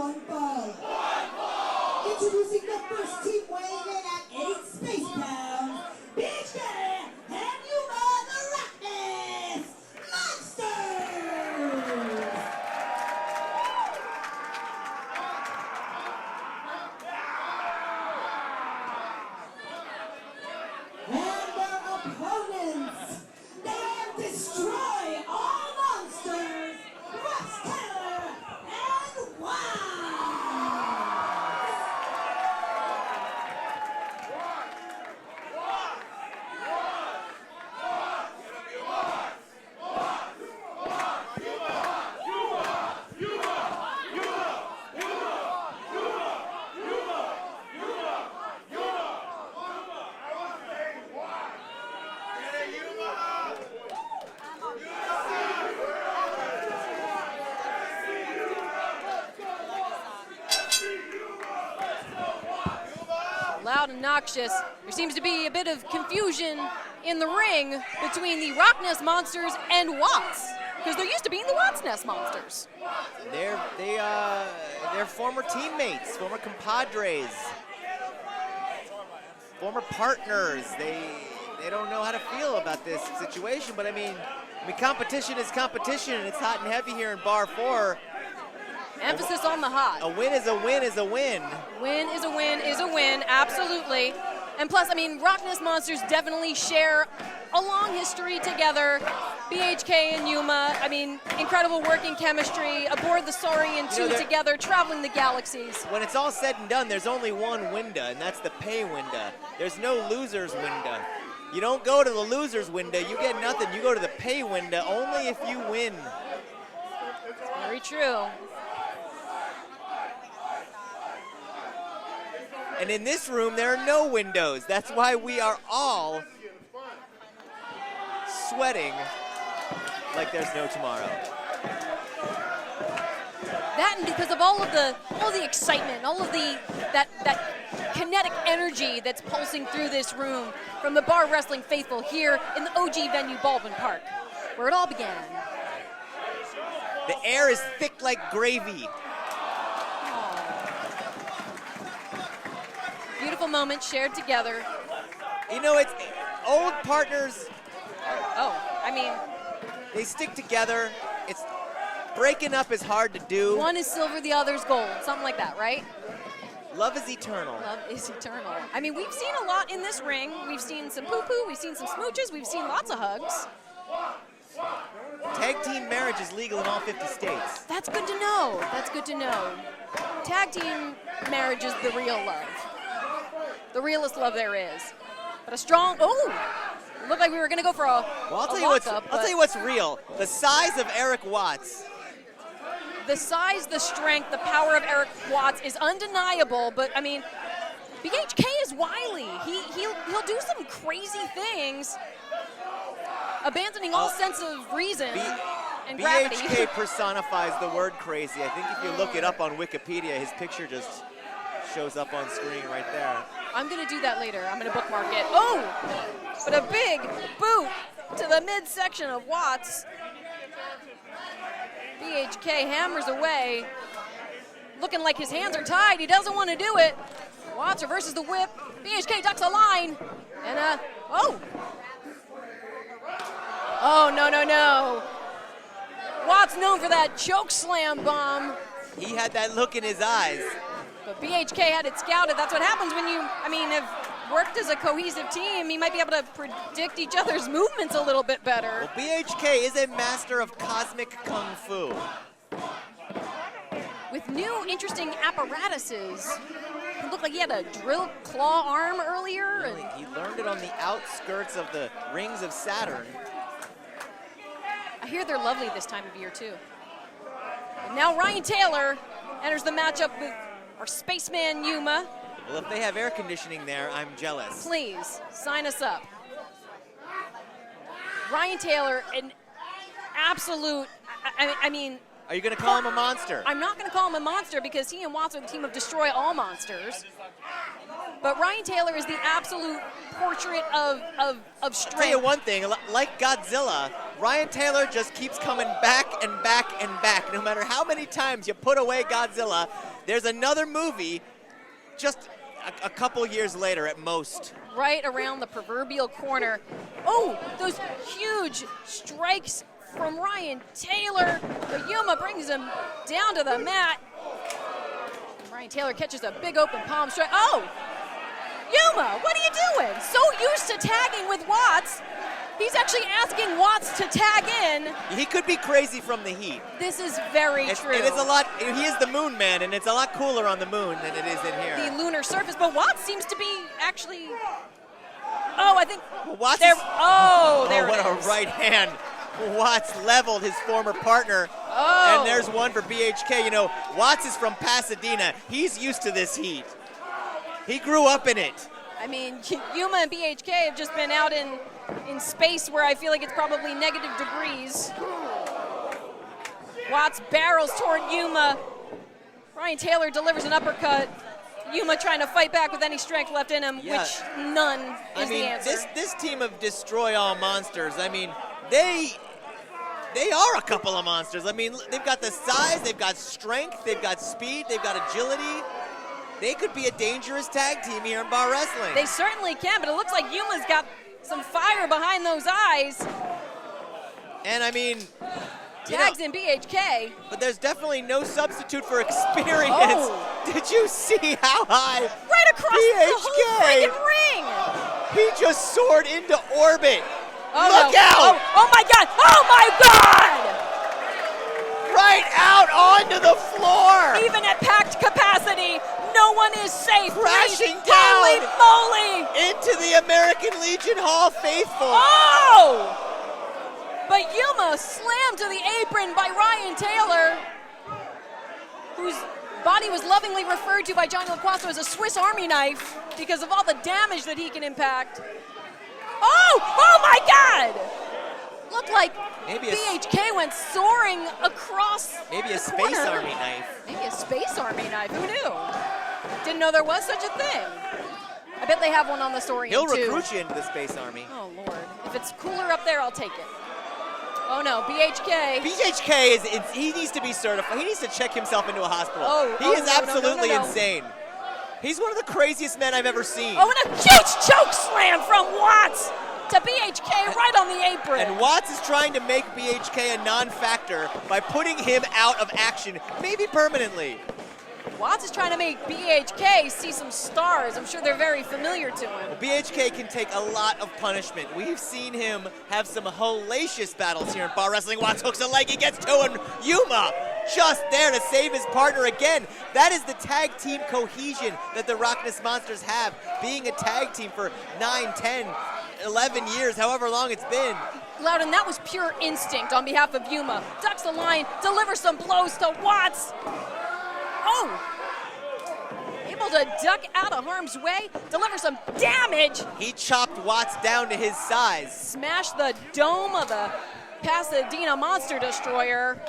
one ball. Introducing the first team weighing in at 8 space pounds, BHK and Yuma, the RockNES Monsters! And their opponents, they destroy all monsters, and wow! Loud and noxious. There seems to be a bit of confusion in the ring between the RockNES Monsters and Watts, because there used to be the RockNES Monsters. They're former teammates, former compadres, former partners. They don't know how to feel about this situation, but I mean, competition is competition, and it's hot and heavy here in Bar 4. Emphasis on the hot. A win is a win is a win. Win is a win is a win, absolutely. And plus, I mean, RockNES Monsters definitely share a long history together. BHK and Yuma, I mean, incredible working chemistry aboard the Saurian 2 together, traveling the galaxies. When it's all said and done, there's only one window, and that's the pay window. There's no loser's window. You don't go to the loser's window, you get nothing. You go to the pay window only if you win. Very true. And in this room, there are no windows. That's why we are all sweating like there's no tomorrow. That and because of all the excitement, all of that kinetic energy that's pulsing through this room from the bar wrestling faithful here in the OG venue, Baldwin Park, where it all began. The air is thick like gravy. Beautiful moment shared together. You know, it's old partners. I mean, they stick together. It's breaking up is hard to do. One is silver, the other's gold. Something like that, right? Love is eternal. Love is eternal. I mean, we've seen a lot in this ring. We've seen some poo-poo. We've seen some smooches. We've seen lots of hugs. Tag team marriage is legal in all 50 states. That's good to know. That's good to know. Tag team marriage is the real love. The realest love there is. But a strong, it looked like we were going to go for a I'll tell you what's real. The size of Eric Watts. The size, the strength, the power of Eric Watts is undeniable, but I mean, BHK is wily. He'll do some crazy things, abandoning all sense of reason and gravity. BHK personifies the word crazy. I think if you look it up on Wikipedia, his picture just shows up on screen right there. I'm going to do that later. I'm going to bookmark it. Oh, but a big boot to the midsection of Watts. BHK hammers away, looking like his hands are tied. He doesn't want to do it. Watts reverses the whip. BHK ducks a line. And, no. Watts known for that choke slam bomb. He had that look in his eyes. But BHK had it scouted. That's what happens when you, have worked as a cohesive team. You might be able to predict each other's movements a little bit better. Well, BHK is a master of cosmic kung fu. With new, interesting apparatuses. It looked like he had a drill claw arm earlier. Really? He learned it on the outskirts of the rings of Saturn. I hear they're lovely this time of year, too. And now Ryan Taylor enters the matchup with our spaceman Yuma. Well, if they have air conditioning there, I'm jealous. Please, sign us up. Ryan Taylor, an absolute, Are you going to call him a monster? I'm not going to call him a monster because he and Watts are the team of Destroy All Monsters. But Ryan Taylor is the absolute portrait of strength. I'll tell you one thing, like Godzilla, Ryan Taylor just keeps coming back and back and back. No matter how many times you put away Godzilla, there's another movie just a couple years later at most. Right around the proverbial corner. Oh, those huge strikes from Ryan Taylor. But Yuma brings him down to the mat. Ryan Taylor catches a big open palm strike. Oh, Yuma, what are you doing? So used to tagging with Watts. He's actually asking Watts to tag in. He could be crazy from the heat. This is very true. It is a lot. He is the moon man, and it's a lot cooler on the moon than it is in here. The lunar surface, but Watts seems to be actually. Oh, I think. Watts there. is, Oh, there what it a is. right hand. Watts leveled his former partner. Oh. And there's one for BHK. You know, Watts is from Pasadena. He's used to this heat. He grew up in it. I mean, Yuma and BHK have just been out in space where I feel like it's probably negative degrees. Watts barrels toward Yuma. Ryan Taylor delivers an uppercut. Yuma trying to fight back with any strength left in him, Yeah. which none is the answer. This team of Destroy All Monsters, I mean, they are a couple of monsters. I mean, they've got the size, they've got strength, they've got speed, they've got agility. They could be a dangerous tag team here in bar wrestling. They certainly can, but it looks like Yuma's got some fire behind those eyes. And I mean, Tags in BHK. but there's definitely no substitute for experience. Oh. Did you see how high Right across the whole BHK? freaking ring. He just soared into orbit. Oh, Look no. out! Oh my God! Oh my God! Right out onto the floor. Even at packed capacity, no one is safe. Crashing Please, down. Holy moly! Into the American Legion Hall faithful. Oh! But Yuma slammed to the apron by Ryan Taylor, whose body was lovingly referred to by Johnny LaQuasto as a Swiss Army knife because of all the damage that he can impact. Oh! Oh my God! Looked like Maybe a- BHK went soaring across Maybe the a Space corner. Army knife. Maybe a Space Army knife. Who knew? Didn't know there was such a thing. I bet they have one on the Saurian He'll too. recruit you into the Space Army. Oh Lord! If it's cooler up there, I'll take it. Oh no, BHK. BHK he needs to be certified. He needs to check himself into a hospital. He is no, absolutely no. insane. He's one of the craziest men I've ever seen. Oh, and a huge choke slam from Watts to BHK right on the apron. And Watts is trying to make BHK a non-factor by putting him out of action, maybe permanently. Watts is trying to make BHK see some stars. I'm sure they're very familiar to him. BHK can take a lot of punishment. We've seen him have some hellacious battles here in bar wrestling. Watts hooks a leg, he gets two, and Yuma just there to save his partner again. That is the tag team cohesion that the RockNES Monsters have, being a tag team for 9, 10, 11 years, however long it's been. Loudon, that was pure instinct on behalf of Yuma. Ducks the line, delivers some blows to Watts. Oh! Able to duck out of harm's way, deliver some damage. He chopped Watts down to his size. Smash the dome of the Pasadena Monster Destroyer.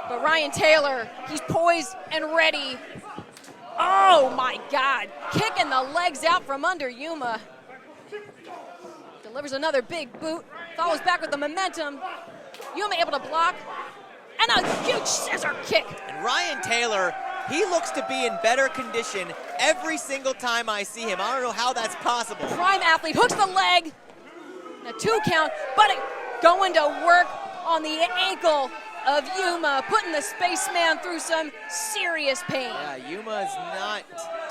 But Ryan Taylor, he's poised and ready. Oh my God, kicking the legs out from under Yuma. Delivers another big boot, follows back with the momentum. Yuma able to block, and a huge scissor kick. And Ryan Taylor, he looks to be in better condition every single time I see him. I don't know how that's possible. Prime athlete, hooks the leg, a 2 count, but going to work on the ankle of Yuma, putting the spaceman through some serious pain. Yeah, Yuma is not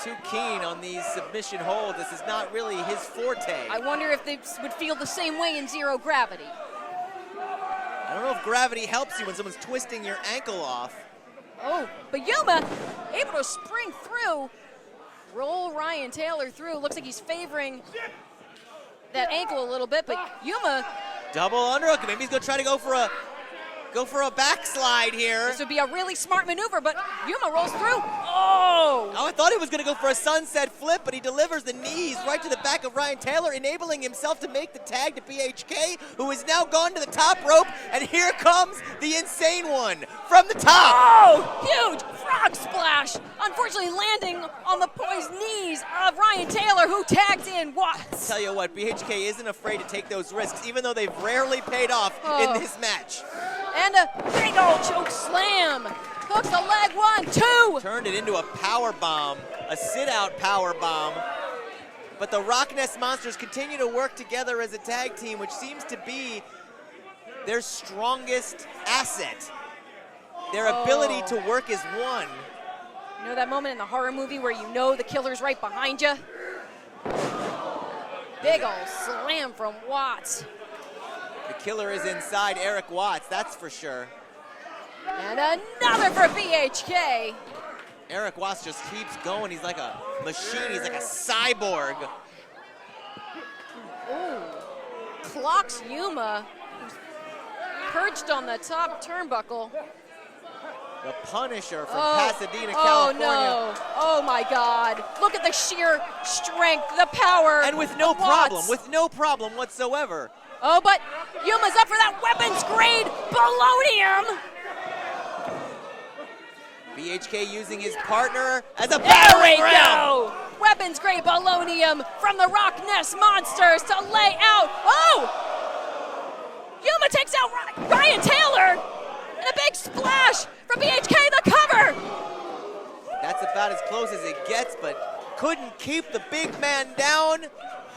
too keen on these submission holds. This is not really his forte. I wonder if they would feel the same way in zero gravity. I don't know if gravity helps you when someone's twisting your ankle off. Oh, but Yuma able to spring through, roll Ryan Taylor through. Looks like he's favoring that ankle a little bit, but Yuma, Double underhook. Maybe he's gonna try to go for a backslide here. this would be a really smart maneuver, but Yuma rolls through. Oh! Oh, I thought he was going to go for a sunset flip, but he delivers the knees right to the back of Ryan Taylor, enabling himself to make the tag to BHK, who has now gone to the top rope, and here comes the insane one from the top. Oh! Huge frog splash! Unfortunately landing on the poised knees of Ryan Taylor, who tags in Watts. Tell you what, BHK isn't afraid to take those risks, even though they've rarely paid off in this match. And a big old choke slam Hooks the leg, 1, 2. Turned it into a power bomb, a sit-out power bomb. But the RockNES Monsters continue to work together as a tag team, which seems to be their strongest asset. Their ability to work as one. You know that moment in the horror movie where you know the killer's right behind you? Big ol' slam from Watts. The killer is inside Eric Watts, that's for sure. And another for BHK. Eric Watts just keeps going. He's like a machine. He's like a cyborg. Ooh. Clocks Yuma, who's perched on the top turnbuckle. The Punisher from Pasadena, Oh, California. no. Oh, my God. Look at the sheer strength, the power. And with no of problem, Watts. with no problem whatsoever. Oh, but Yuma's up for that weapons grade polonium. BHK using his partner as a There we battering ram. go. Weapons grade polonium from the RockNES Monsters to lay out. Oh! Yuma takes out Ryan Taylor. And a big splash from BHK, the cover. That's about as close as it gets, but couldn't keep the big man down.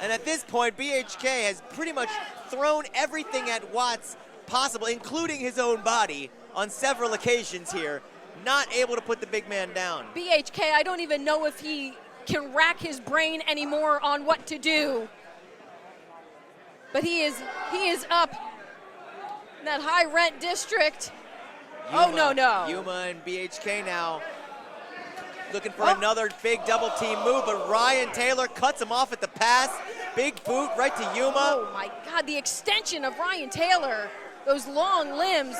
And at this point, BHK has pretty much thrown everything at Watts possible, including his own body, on several occasions here. Not able to put the big man down. BHK, I don't even know if he can rack his brain anymore on what to do. But he is up in that high rent district. Yuma, Oh, no. Yuma and BHK now looking for another big double team move, but Ryan Taylor cuts him off at the pass. Big boot right to Yuma. Oh my God, the extension of Ryan Taylor. Those long limbs.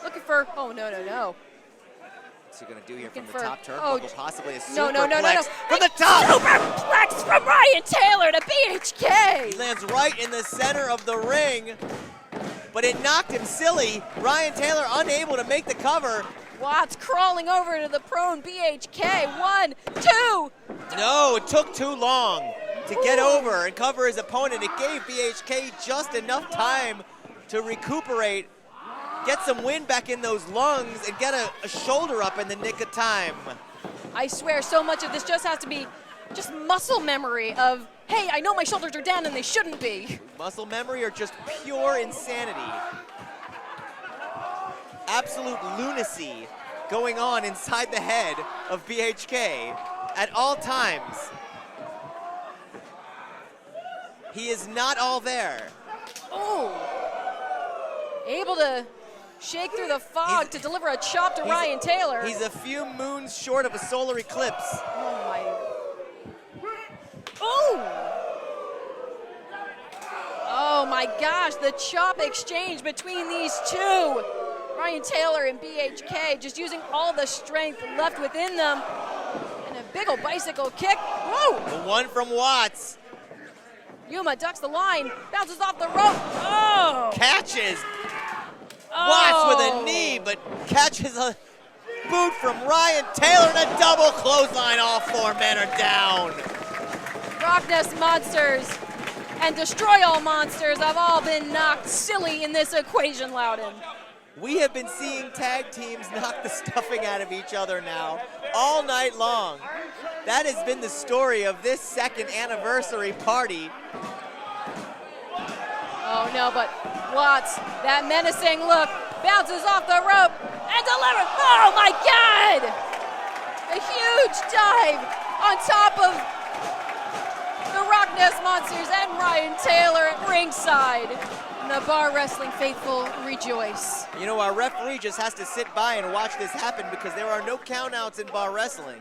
Looking for, oh, no. What's he gonna do here Looking from the for- top oh, turnbuckle? Possibly a superplex No. from the top. Superplex from Ryan Taylor to BHK. He lands right in the center of the ring, but it knocked him silly. Ryan Taylor unable to make the cover. Watts crawling over to the prone BHK. 1, 2. No, it took too long to get over and cover his opponent. It gave BHK just enough time to recuperate, get some wind back in those lungs, and get a shoulder up in the nick of time. I swear so much of this just has to be just muscle memory of, hey, I know my shoulders are down and they shouldn't be. Muscle memory or just pure insanity. Absolute lunacy going on inside the head of BHK at all times. He is not all there. Oh, able to shake through the fog to deliver a chop to Ryan Taylor. He's a few moons short of a solar eclipse. Oh my. Oh my gosh, the chop exchange between these two. Ryan Taylor and BHK just using all the strength left within them. And a big ol' bicycle kick. Whoa! The one from Watts. Yuma ducks the line, bounces off the rope. Oh! Catches. Oh. Watts with a knee, but catches a boot from Ryan Taylor and a double clothesline. All four men are down. RockNES Monsters and Destroy All Monsters have all been knocked silly in this equation, Loudon. We have been seeing tag teams knock the stuffing out of each other now all night long. That has been the story of this second anniversary party. Oh no, but Watts, that menacing look, bounces off the rope and delivers. Oh my God! A huge dive on top of the RockNES Monsters and Ryan Taylor at ringside. And the bar wrestling faithful rejoice. You know, our referee just has to sit by and watch this happen because there are no countouts in bar wrestling.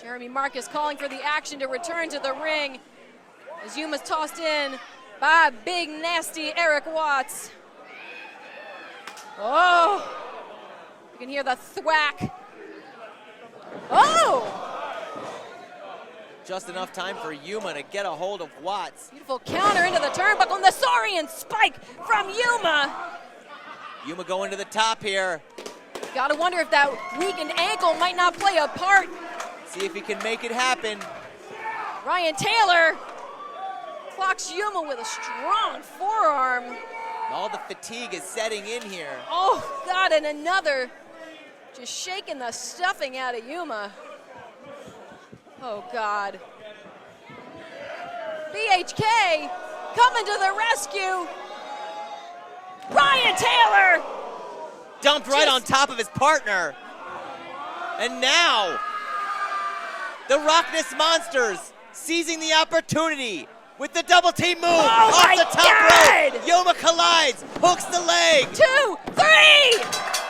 Jeremy Marcus calling for the action to return to the ring as Yuma's tossed in by big nasty Eric Watts. Oh, you can hear the thwack. Oh! Just enough time for Yuma to get a hold of Watts. Beautiful counter into the turnbuckle and the Saurian spike from Yuma. Yuma going to the top here. Gotta wonder if that weakened ankle might not play a part. See if he can make it happen. Ryan Taylor clocks Yuma with a strong forearm. All the fatigue is setting in here. Oh, God, and another Just shaking the stuffing out of Yuma. Oh, God. BHK coming to the rescue. Ryan Taylor! Dumped right on top of his partner. And now, the RockNES Monsters seizing the opportunity with the double team move off the top rope. Yuma collides, hooks the leg. 2, 3!